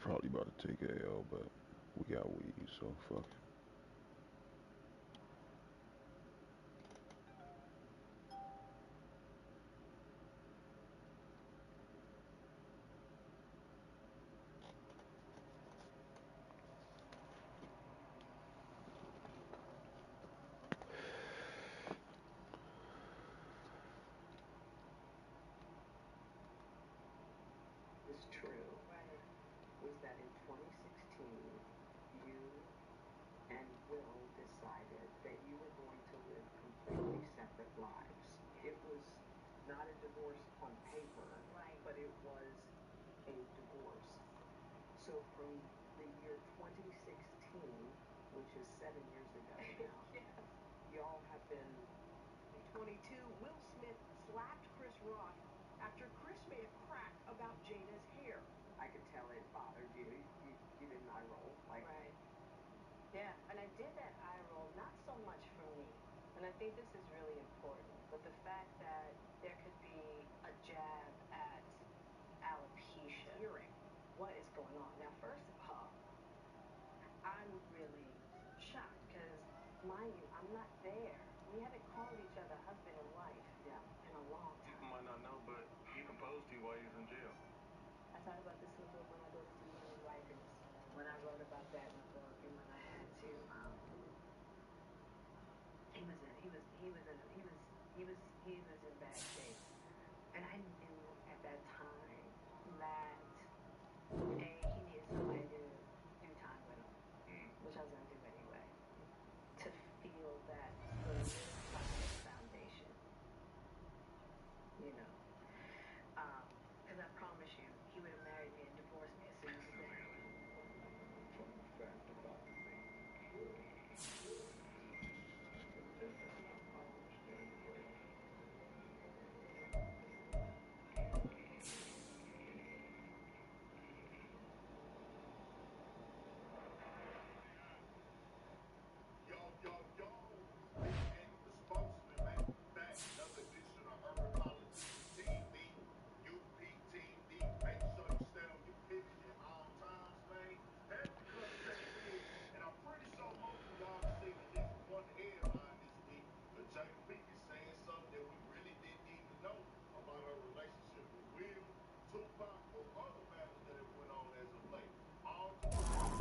Probably about to take a L, but we got weed, so fuck it. Is true, right, was that in 2016, you and Will decided that you were going to live completely separate lives. It was not a divorce on paper, right, but it was a divorce. So from the year 2016, which is 7 years ago now, yes, y'all have been. In 22, Will Smith slapped Chris Rock after Chris made a crack about Jada's hair. I could tell it bothered you. You didn't eye roll. Like, right. Yeah, and I did that eye roll not so much for me, and I think this is really important, but the fact that there could be a jab at alopecia. Hearing what is going on. Now, first of all, I'm really shocked because, mind you, I'm not there. We haven't called each other husband and wife, yeah, in a long time. People might not know, but he proposed to you while he was in jail. I talk about this a little bit when I go to Stephen and Rikers, when I wrote about that in the book, and when I had to. He was in bad shape, and I knew at that time that he needed somebody to do time with him, which I was gonna do anyway, to feel that solidified foundation, you know. Because I promise you, he would have married me and divorced me as soon as he did. From the fact about me,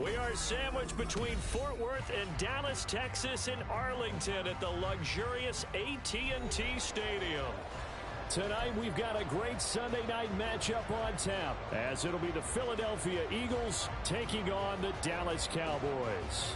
We are sandwiched between Fort Worth and Dallas, Texas, and Arlington at the luxurious AT&T Stadium. Tonight, we've got a great Sunday night matchup on tap, as it'll be the Philadelphia Eagles taking on the Dallas Cowboys.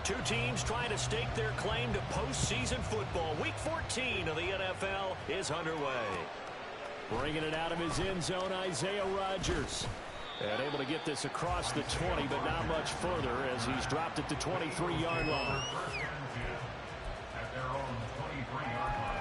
Two teams trying to stake their claim to postseason football. Week 14 of the NFL is underway. Bringing it out of his end zone, Isaiah Rodgers. And able to get this across the 20, but not much further as he's dropped at the 23-yard line. At their own 23-yard line.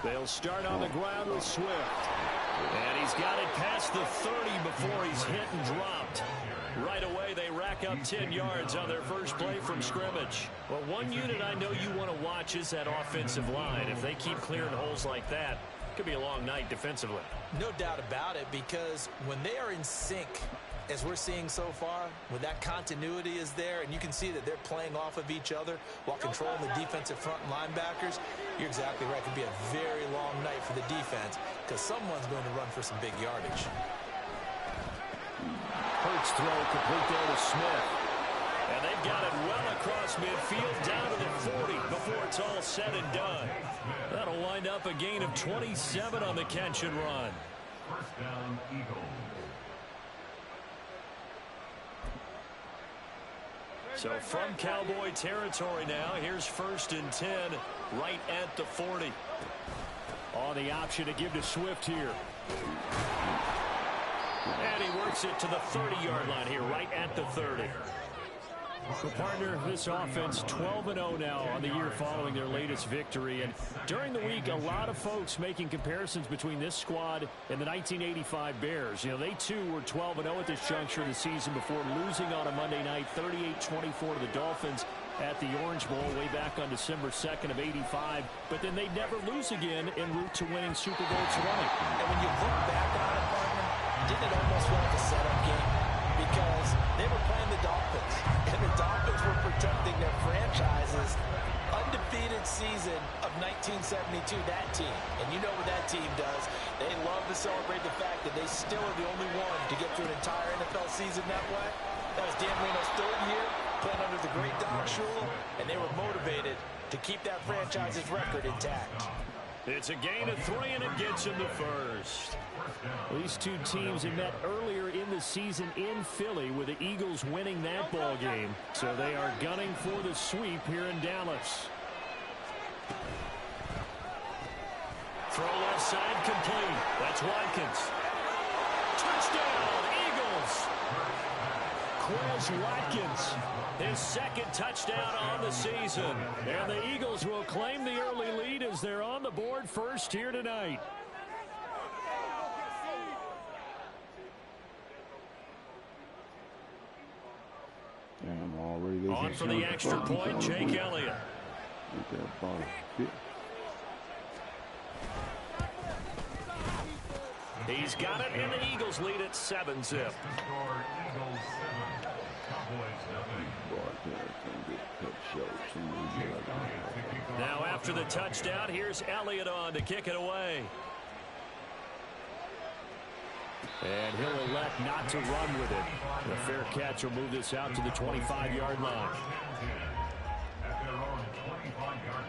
They'll start on the ground with Swift. And he's got it past the 30 before he's hit and dropped. Right away, they rack up 10 yards on their first play from scrimmage. Well, one unit I know you want to watch is that offensive line. If they keep clearing holes like that, it could be a long night defensively. No doubt about it, because when they are in sync, as we're seeing so far, when that continuity is there and you can see that they're playing off of each other while controlling the defensive front linebackers, you're exactly right. It could be a very long night for the defense because someone's going to run for some big yardage. Hurts throw complete there to Smith. And they've got it well across midfield down to the 40 before it's all said and done. That'll wind up a gain of 27 on the catch and run. First down, Eagles. So from Cowboy territory now, here's 1st and 10 right at the 40. On the option to give to Swift here. And he works it to the 30-yard line here, right at the 30. So, partner, this offense 12-0 now on the year following their latest victory. And during the week, a lot of folks making comparisons between this squad and the 1985 Bears. You know, they too were 12-0 at this juncture of the season before losing on a Monday night 38-24 to the Dolphins at the Orange Bowl way back on December 2nd of '85. But then they'd never lose again en route to winning Super Bowl 20. And when you look back on it, partner, didn't it almost feel like a setup game? Because they were playing the Dolphins, and the Dolphins were protecting their franchise's undefeated season of 1972, that team. And you know what that team does. They love to celebrate the fact that they still are the only one to get through an entire NFL season that way. That was Dan Marino's 3rd year, playing under the great Don Shula, and they were motivated to keep that franchise's record intact. It's a gain of 3, and it gets him to 1st. These two teams had met earlier in the season in Philly with the Eagles winning that ball game. So they are gunning for the sweep here in Dallas. Throw left side complete. That's Watkins. Touchdown, Eagles. Quez Watkins, his 2nd touchdown on the season. And the Eagles will claim the early lead as they're on the board first here tonight. Damn, already On for the extra point, Jake Elliott. Get that ball. Get. He's got it, and the Eagles lead at 7-zip. Now after the touchdown, here's Elliott on to kick it away. And he'll elect not to run with it. The fair catch will move this out to the 25-yard line. At their own 25-yard line.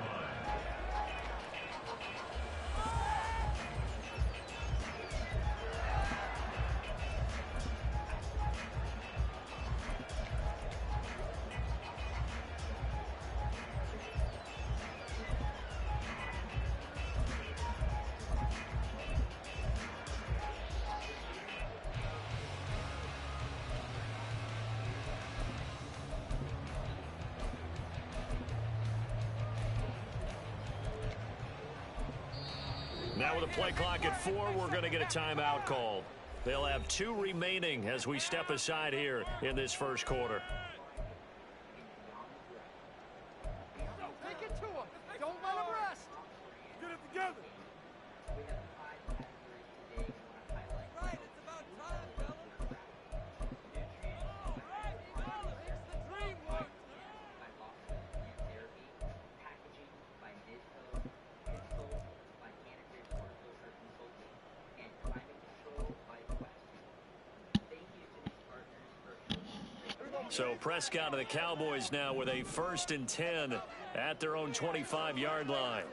Now with a play clock at 4, we're going to get a timeout call. They'll have 2 remaining as we step aside here in this first quarter. Take it to him. Don't let him rest. Get it together. Right, it's about time, fellas. All right, fellas, it's the dream one. So Prescott of the Cowboys now with a 1st and 10 at their own 25-yard line.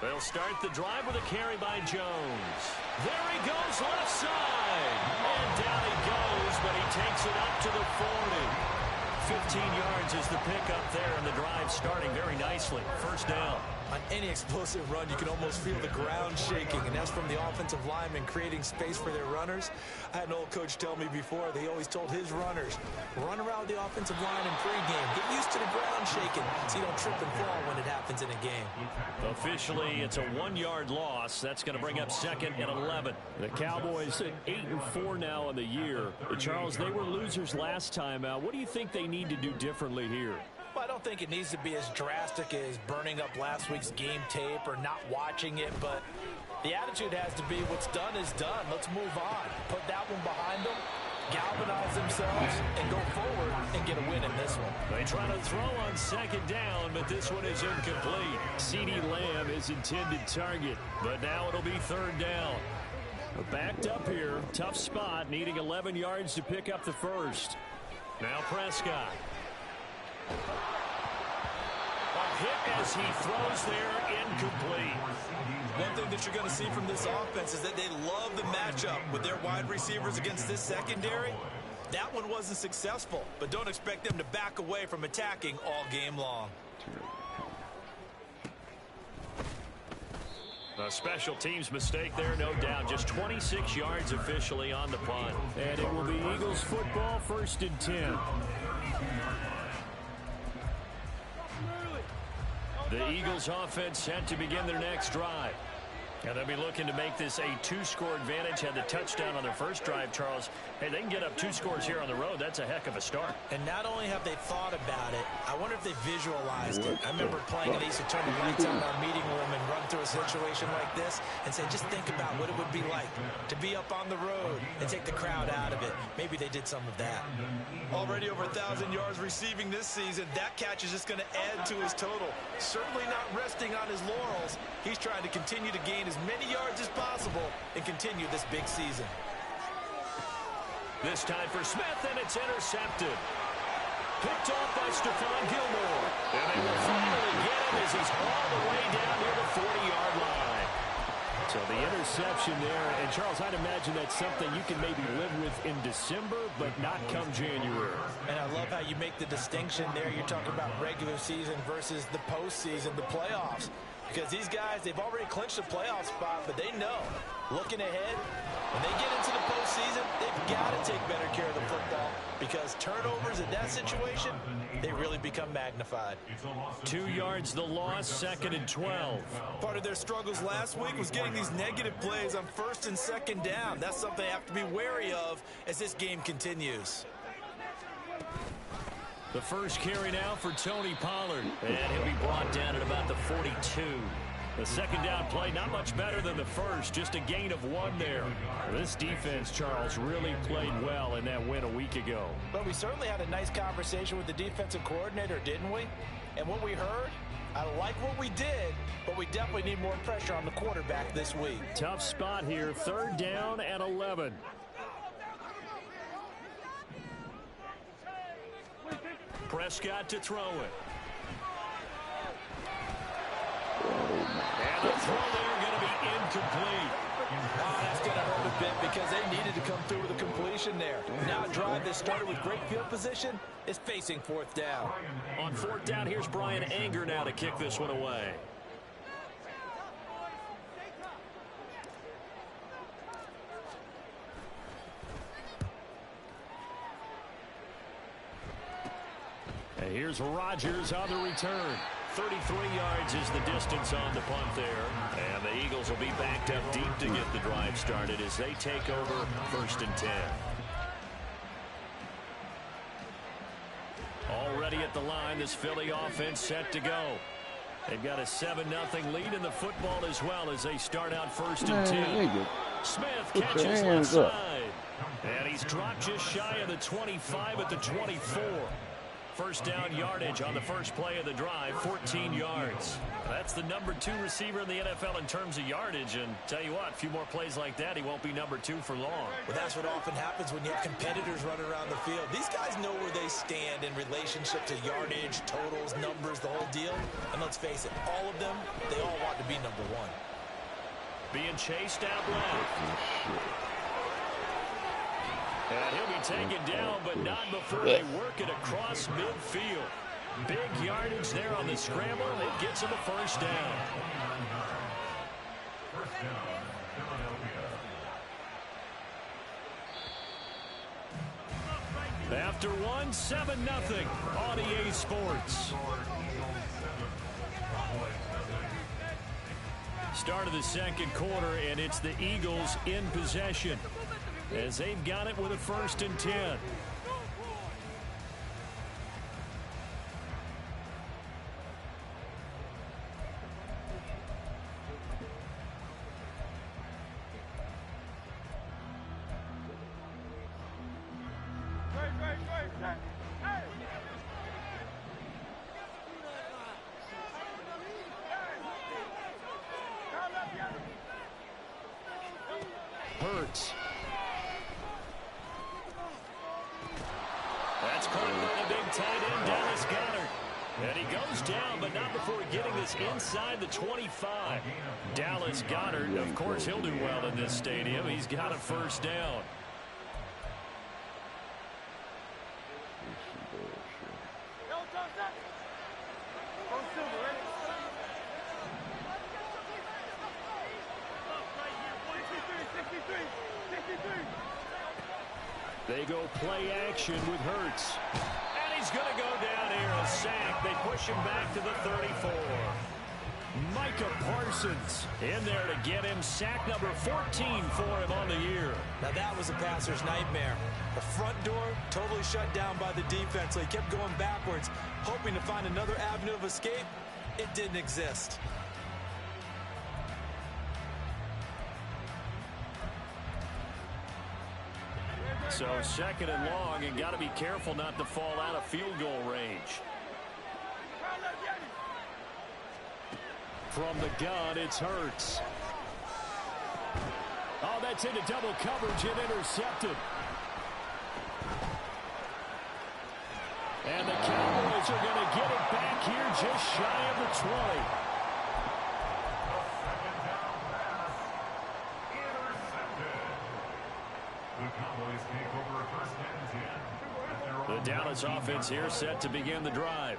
They'll start the drive with a carry by Jones. There he goes left side. And down he goes, but he takes it up to the 40. 15 yards is the pickup there, and the drive starting very nicely. First down. On any explosive run, you can almost feel the ground shaking, and that's from the offensive linemen creating space for their runners. I had an old coach tell me before, they always told his runners, run around the offensive line in pregame. Get used to the ground shaking so you don't trip and fall when it happens in a game. Officially, it's a 1-yard loss. That's going to bring up 2nd and 11. The Cowboys at 8-4 now in the year. Charles, they were losers last time out. What do you think they need to do differently here? Well, I don't think it needs to be as drastic as burning up last week's game tape or not watching it, but the attitude has to be what's done is done. Let's move on. Put that one behind them, galvanize themselves, and go forward and get a win in this one. They try to throw on 2nd down, but this one is incomplete. CeeDee Lamb is intended target, but now it'll be 3rd down. Backed up here, tough spot, needing 11 yards to pick up the first. Now Prescott. hit as he throws there, incomplete. One thing that you're going to see from this offense is that they love the matchup with their wide receivers against this secondary. That one wasn't successful, but don't expect them to back away from attacking all game long. A special teams mistake there, no doubt. Just 26 yards officially on the punt. And it will be Eagles football, 1st and 10. The Eagles offense set to begin their next drive. And they'll be looking to make this a 2-score advantage. Had the touchdown on their first drive, Charles. Hey, they can get up 2 scores here on the road. That's a heck of a start. And not only have they thought about it, I wonder if they visualized it. I remember playing, and they used to turn the lights on in our meeting room and run through a situation like this and say, just think about what it would be like to be up on the road and take the crowd out of it. Maybe they did some of that. Already over 1,000 yards receiving this season. That catch is just going to add to his total. Certainly not resting on his laurels. He's trying to continue to gain as many yards as possible and continue this big season. This time for Smith, and it's intercepted. Picked off by Stephon Gilmore. And they will finally get him as he's all the way down near the 40-yard line. So the interception there, and Charles, I'd imagine that's something you can maybe live with in December, but not come January. And I love how you make the distinction there. You're talking about regular season versus the postseason, the playoffs. Because these guys, they've already clinched a playoff spot, but they know, looking ahead, when they get into the postseason, they've got to take better care of the football because turnovers in that situation, they really become magnified. 2 yards the loss, 2nd and 12. Part of their struggles last week was getting these negative plays on 1st and 2nd down. That's something they have to be wary of as this game continues. The first carry now for Tony Pollard, and he'll be brought down at about the 42. The second down play, not much better than the first, just a gain of 1 there. This defense, Charles, really played well in that win a week ago. But we certainly had a nice conversation with the defensive coordinator, didn't we? And what we heard, I like what we did, but we definitely need more pressure on the quarterback this week. Tough spot here, 3rd down and 11. Prescott to throw it. And the throw there going to be incomplete. Oh, that's going to hurt a bit because they needed to come through with a completion there. Now a drive that started with great field position is facing 4th down. On 4th down, here's Brian Anger now to kick this one away. And here's Rodgers on the return. 33 yards is the distance on the punt there. And the Eagles will be backed up deep to get the drive started as they take over 1st and 10. Already at the line, this Philly offense set to go. They've got a 7-0 lead in the football as well as they start out 1st and 10. Smith catches left side. And he's dropped just shy of the 25 at the 24. First down yardage on the first play of the drive, 14 yards. That's the number 2 receiver in the NFL in terms of yardage. And tell you what, a few more plays like that, he won't be number 2 for long. Well, that's what often happens when you have competitors running around the field. These guys know where they stand in relationship to yardage, totals, numbers, the whole deal. And let's face it, all of them, they all want to be number 1. Being chased out left. And he'll be taken down, but not before they work it across midfield. Big yardage there on the scramble. It gets him a first down. After 1, 7-0 on EA Sports. Start of the second quarter, and it's the Eagles in possession as they've got it with a 1st and 10. Hurts. That's caught by the big tight end, Dallas Goedert. And he goes down, but not before getting this inside the 25. Dallas Goedert, of course, he'll do well in this stadium. He's got a first down. They go play action with Hurts. And he's going to go down here, a sack. They push him back to the 34. Micah Parsons in there to get him sack number 14 for him on the year. Now that was a passer's nightmare. The front door totally shut down by the defense, so he kept going backwards, hoping to find another avenue of escape. It didn't exist. So second and long, and got to be careful not to fall out of field goal range. From the gun, it's Hurts. Oh, that's into double coverage and intercepted. And the Cowboys are going to get it back here just shy of the 20. The Dallas offense here set to begin the drive.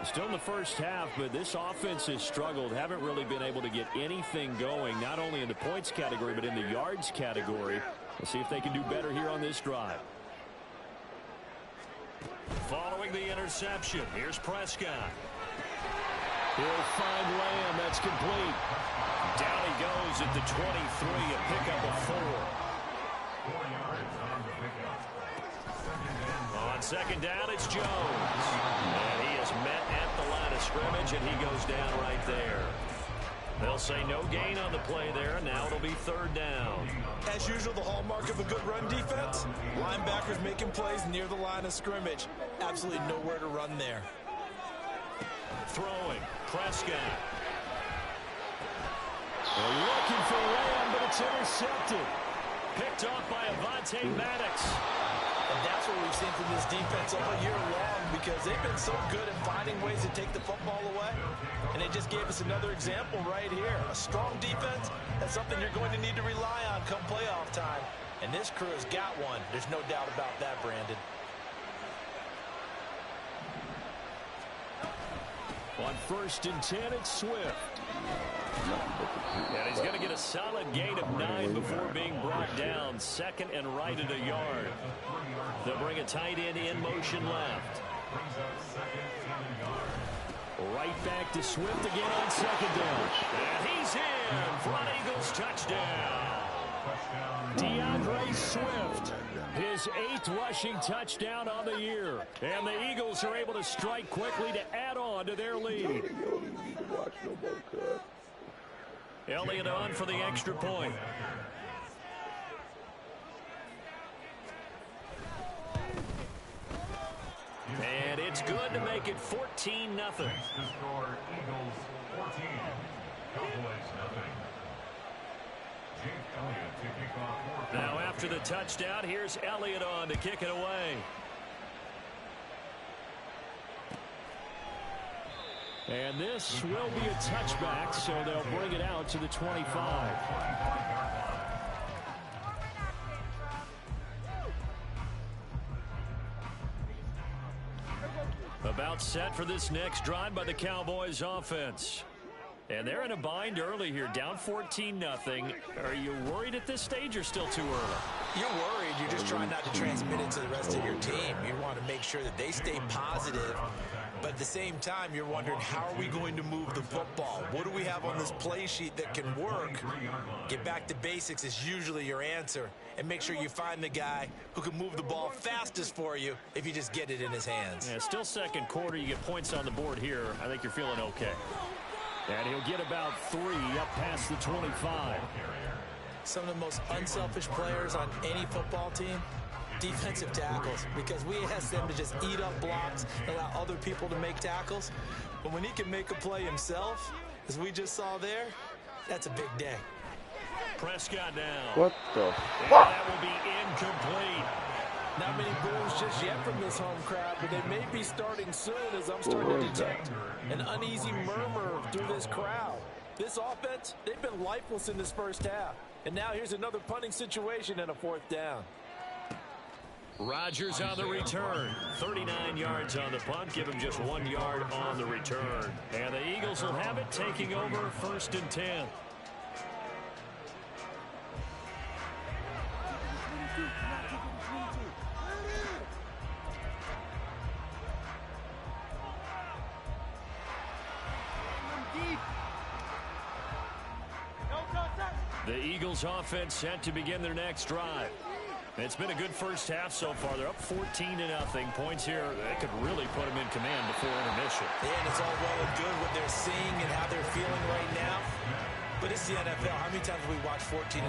Still in the first half, but this offense has struggled. Haven't really been able to get anything going, not only in the points category, but in the yards category. We'll see if they can do better here on this drive. Following the interception, here's Prescott. He'll find Lamb. That's complete. Down he goes at the 23, a pickup of 4. 4 yards on the pickup. On second down, it's Jones. And he is met at the line of scrimmage, and he goes down right there. They'll say no gain on the play there. Now it'll be third down. As usual, the hallmark of a good run defense, linebackers making plays near the line of scrimmage. Absolutely nowhere to run there. Throwing, Prescott. They're looking for Lamb, but it's intercepted. Picked off by Avonte Maddox. And that's what we've seen from this defense all year long, because they've been so good at finding ways to take the football away. And they just gave us another example right here. A strong defense, that's something you're going to need to rely on come playoff time. And this crew has got one. There's no doubt about that, Brandon. On 1st and 10, it's Swift. And he's going to get a solid gain of 9 before being brought down. Second and right at a yard. They'll bring a tight end in motion left. Right back to Swift again on second down. And he's in for an Eagles touchdown. DeAndre Swift, his 8th rushing touchdown on the year. And the Eagles are able to strike quickly to add on to their lead. Elliott on for the extra point. And it's good to make it 14-0. The score, Eagles 14, Cowboys 0. Jake Elliott to kick off. Now after the touchdown, here's Elliott on to kick it away. And this will be a touchback, so they'll bring it out to the 25. About set for this next drive by the Cowboys offense. And they're in a bind early here, down 14-0. Are you worried at this stage or still too early? You're worried. You're just trying not to transmit it to the rest of your team. You want to make sure that they stay positive. But at the same time, you're wondering, how are we going to move the football? What do we have on this play sheet that can work? Get back to basics is usually your answer. And make sure you find the guy who can move the ball fastest for you if you just get it in his hands. Yeah, still second quarter. You get points on the board here. I think you're feeling okay. And he'll get about 3 up past the 25. Some of the most unselfish players on any football team, defensive tackles, because we ask them to just eat up blocks and allow other people to make tackles. But when he can make a play himself, as we just saw there, that's a big day. Prescott down. What the fuck? That will be incomplete. Not many boos just yet from this home crowd, but they may be starting soon as I'm starting to detect an uneasy murmur through this crowd. This offense, they've been lifeless in this first half. And now here's another punting situation and a 4th down. Rodgers on the return. 39 yards on the punt. Give him just 1 yard on the return. And the Eagles will have it, taking over 1st and 10. The Eagles offense set to begin their next drive. It's been a good first half so far. They're up 14-0. Points here, that could really put them in command before intermission. Yeah, and it's all well and good what they're seeing and how they're feeling right now. But it's the NFL. How many times have we watched 14-0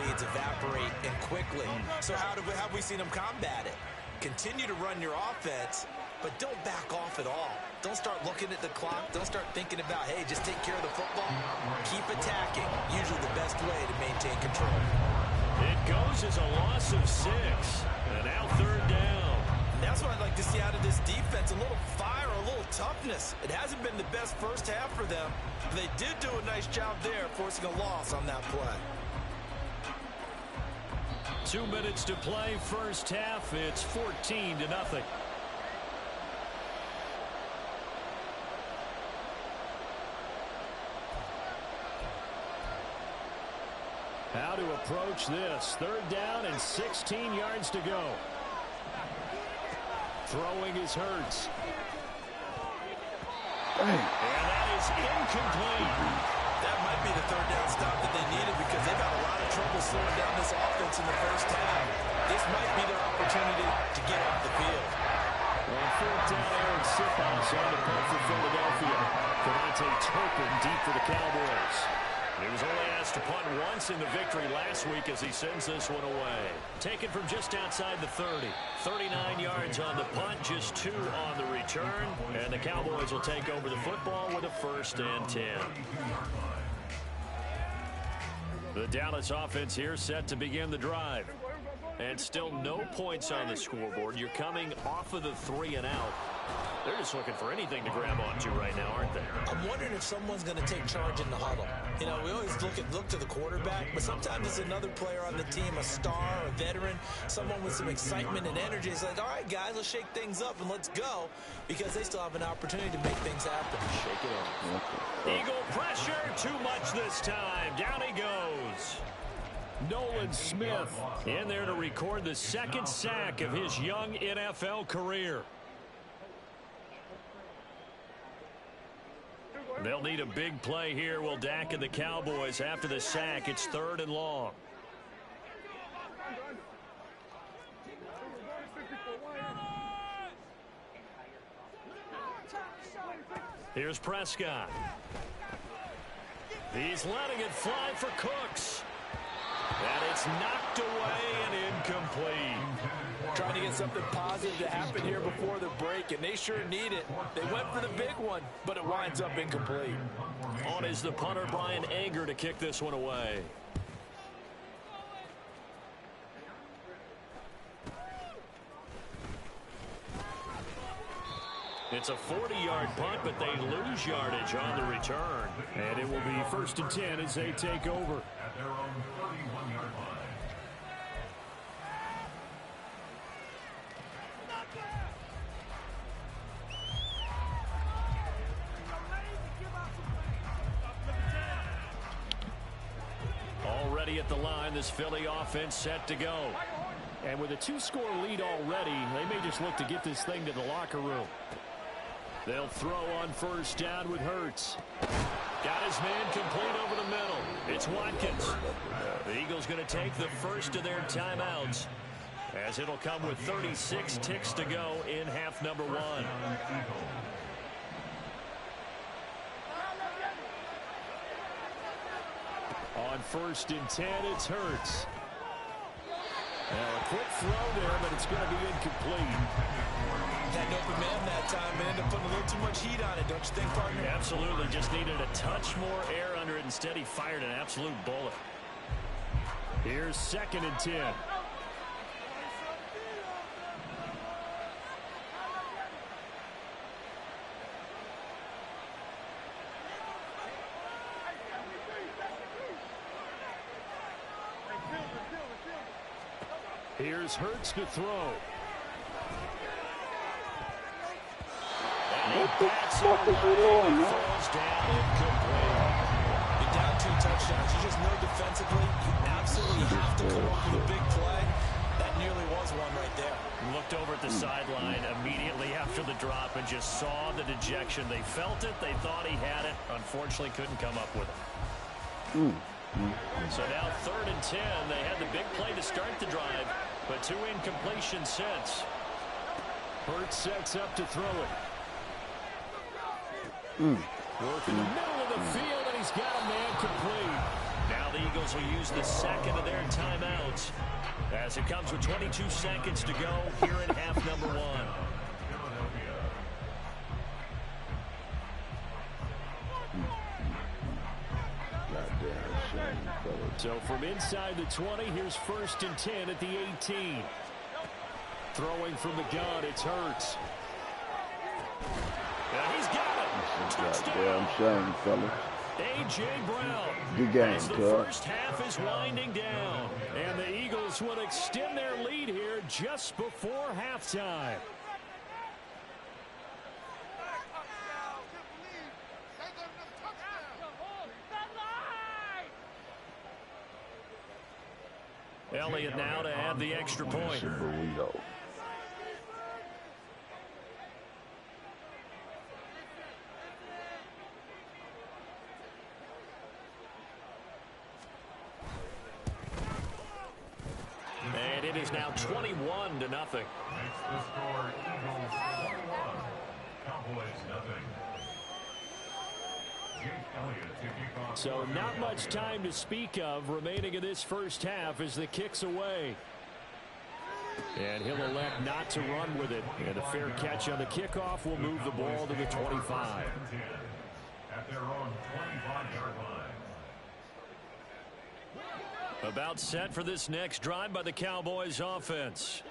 leads evaporate and quickly? So how have we seen them combat it? Continue to run your offense, but don't back off at all. Don't start looking at the clock. Don't start thinking about, hey, just take care of the football. Keep attacking. Usually the best way to maintain control. It goes as a loss of 6. And now 3rd down. And that's what I'd like to see out of this defense. A little fire, a little toughness. It hasn't been the best first half for them. But they did do a nice job there, forcing a loss on that play. 2 minutes to play, first half. It's 14-0. How to approach this. 3rd down and 16 yards to go. Throwing is Hurts. Dang. And that is incomplete. That might be the 3rd down stop that they needed because they've had a lot of trouble slowing down this offense in the first half. This might be their opportunity to get off the field. On 4th down, Aaron Sipos on the punt for Philadelphia. Devontae Turpin deep for the Cowboys. He was only asked to punt once in the victory last week as he sends this one away. Taken from just outside the 30. 39 yards on the punt, just 2 on the return. And the Cowboys will take over the football with a 1st and 10. The Dallas offense here set to begin the drive. And still no points on the scoreboard. You're coming off of the 3 and out. They're just looking for anything to grab onto right now, aren't they? I'm wondering if someone's going to take charge in the huddle. You know, we always look to the quarterback, but sometimes it's another player on the team, a star, a veteran, someone with some excitement and energy. It's like, all right, guys, let's shake things up and let's go, because they still have an opportunity to make things happen. Shake it up. Eagle pressure, too much this time. Down he goes. Nolan Smith in there to record the 2nd sack of his young NFL career. They'll need a big play here. Will Dak and the Cowboys after the sack. It's 3rd and long. Here's Prescott. He's letting it fly for Cooks. And it's knocked away and incomplete. Trying to get something positive to happen here before the break, and they sure need it. They went for the big one, but it winds up incomplete. On is the punter, Brian Anger, to kick this one away. It's a 40-yard punt, but they lose yardage on the return. And it will be 1st and 10 as they take over. At their own 31-yard line. Already at the line, this Philly offense set to go. And with a 2-score lead already, they may just look to get this thing to the locker room. They'll throw on 1st down with Hurts. Got his man complete over the middle. It's Watkins. The Eagles going to take the first of their timeouts, as it'll come with 36 ticks to go in half number 1. On 1st and 10, it's Hurts. Now a quick throw there, but it's going to be incomplete. Had an open man that time, but ended up putting a little too much heat on it, don't you think, partner? Absolutely. Just needed a touch more air under it. Instead, he fired an absolute bullet. Here's 2nd and 10. Here's Hurts to throw. What the fuck is it on, man? Falls down incomplete. You're down 2 touchdowns. You just know defensively you absolutely have to come up with a big play. That nearly was one right there. Looked over at the sideline immediately after the drop and just saw the dejection. They felt it. They thought he had it. Unfortunately, couldn't come up with it. So now 3rd and 10. They had the big play to start the drive, but 2 incompletions since. Hurts sets up to throw it. Work in the middle of the field, and he's got a man complete. Now the Eagles will use the second of their timeouts as it comes with 22 seconds to go here in half number 1. So from inside the 20, here's 1st and 10 at the 18. Throwing from the gun, it's Hurts. And he's got it. Goddamn shame, fellas. A.J. Brown. Good game, as the first half is winding down. And the Eagles will extend their lead here just before halftime. Elliott now to add the extra point. Burrito. And it is now 21-0. Makes the score Eagles 21, Cowboys nothing. So not much time to speak of remaining in this first half as the kick's away. And he'll elect not to run with it. And a fair catch on the kickoff will move the ball to the 25. At their own 25-yard line. About set for this next drive by the Cowboys offense.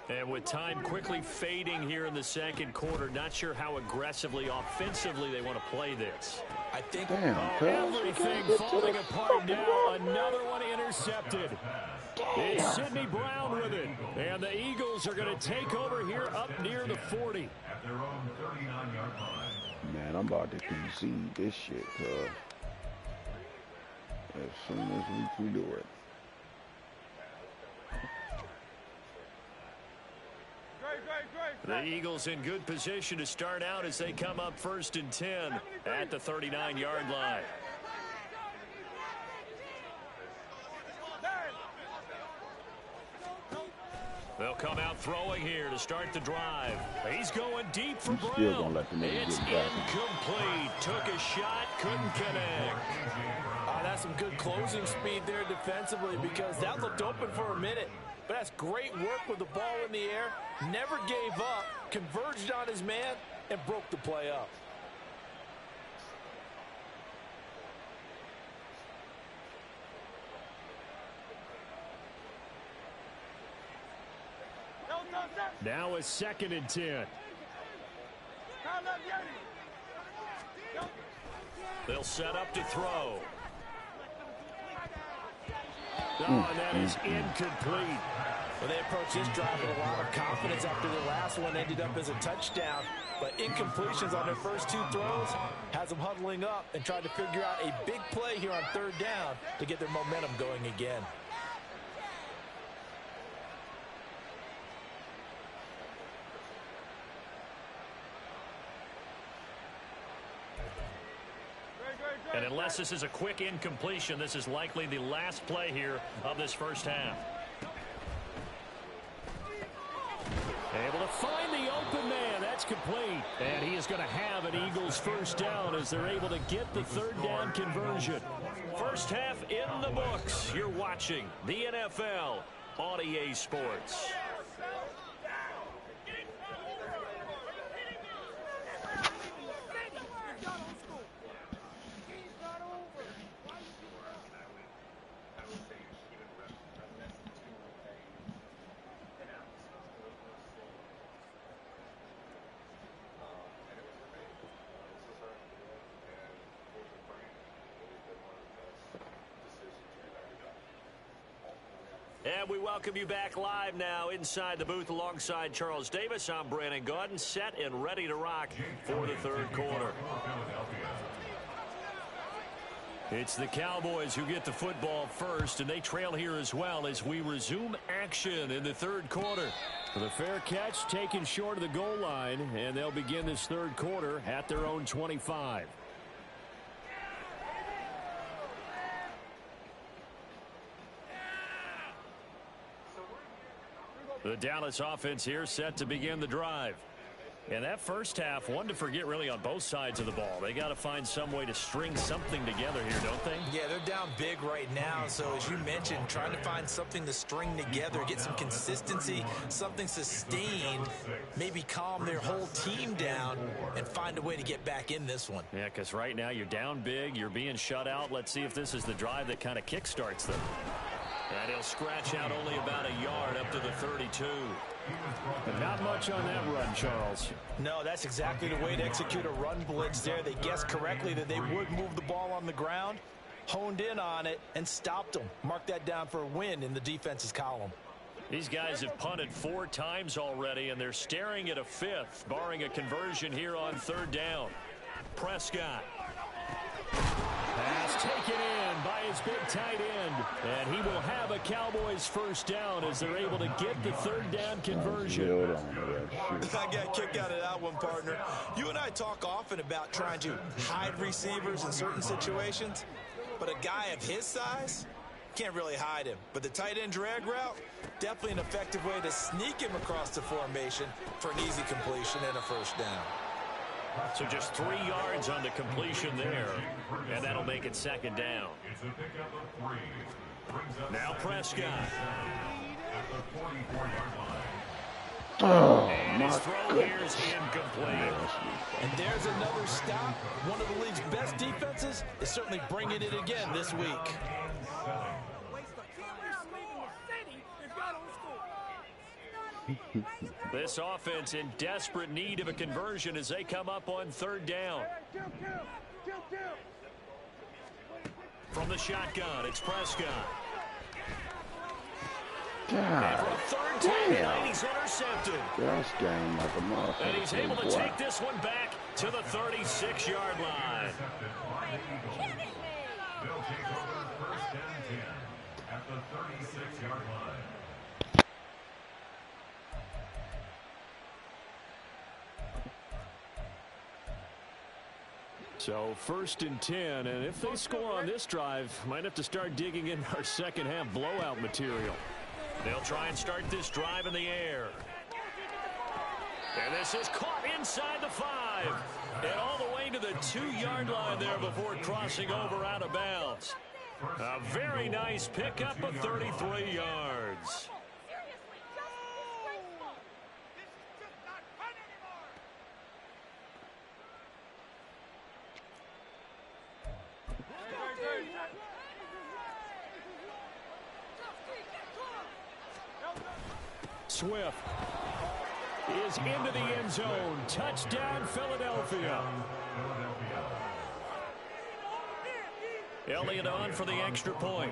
And with time quickly fading here in the second quarter, not sure how aggressively, offensively they want to play this. I think everything falling apart now. Another one intercepted. It's Sidney Brown with it. And the Eagles are going to take over here up near the 40. At their own 39-yard line. Man, I'm about to concede this shit, cuz. As soon as we can do it. The Eagles in good position to start out as they come up 1st and 10 at the 39-yard line. They'll come out throwing here to start the drive. He's going deep for Brown. Still gonna let the nigga It's get back. incomplete. Took a shot, couldn't connect. That's some good closing speed there defensively because that looked open for a minute. But that's great work with the ball in the air. Never gave up, converged on his man, and broke the play up. Now a 2nd and 10. They'll set up to throw. Oh, and that is incomplete. Well, they approached this drive with a lot of confidence after the last one ended up as a touchdown. But incompletions on their first 2 throws has them huddling up and trying to figure out a big play here on 3rd down to get their momentum going again. And unless this is a quick incompletion, this is likely the last play here of this first half. Able to find the open man. That's complete. And he is going to have an Eagles first down as they're able to get the 3rd down conversion. First half in the books. You're watching the NFL on EA Sports. And we welcome you back live now inside the booth alongside Charles Davis. I'm Brandon Gaudin, set and ready to rock for the third quarter. It's the Cowboys who get the football first, and they trail here as well as we resume action in the third quarter. The fair catch taken short of the goal line, and they'll begin this third quarter at their own 25. The Dallas offense here set to begin the drive. And that first half, one to forget really on both sides of the ball. They got to find some way to string something together here, don't they? Yeah, they're down big right now. So as you mentioned, trying to find something to string together, get some consistency, something sustained, maybe calm their whole team down and find a way to get back in this one. Yeah, because right now you're down big, you're being shut out. Let's see if this is the drive that kind of kickstarts them. And he'll scratch out only about a yard up to the 32. But not much on that run, Charles. No, that's exactly the way to execute a run blitz there. They guessed correctly that they would move the ball on the ground, honed in on it, and stopped them. Mark that down for a win in the defense's column. These guys have punted 4 times already, and they're staring at a 5th, barring a conversion here on third down. Prescott. Pass taken in by his big tight end. And he will have a Cowboys first down as they're able to get the third down conversion. I got a kick out of that one, partner. You and I talk often about trying to hide receivers in certain situations, but a guy of his size can't really hide him. But the tight end drag route, definitely an effective way to sneak him across the formation for an easy completion and a first down. So just 3 yards on the completion there, and that'll make it second down. Now Prescott. Oh, and his throw here is incomplete. And there's another stop. One of the league's best defenses is certainly bringing it again this week. This offense in desperate need of a conversion as they come up on third down. From the shotgun, it's Prescott. And for a third time tonight, he's intercepted. Gosh, game like a motherfucker. And he's able to take this one back to the 36-yard line. They'll take over first and 10 at the 36-yard line. So first and 10, and if they score on this drive, might have to start digging in our second half blowout material. They'll try and start this drive in the air. And this is caught inside the 5. And all the way to the 2-yard line there before crossing over out of bounds. A very nice pickup of 33 yards. Swift is into the end zone. Touchdown, Philadelphia. Elliott on for the extra point.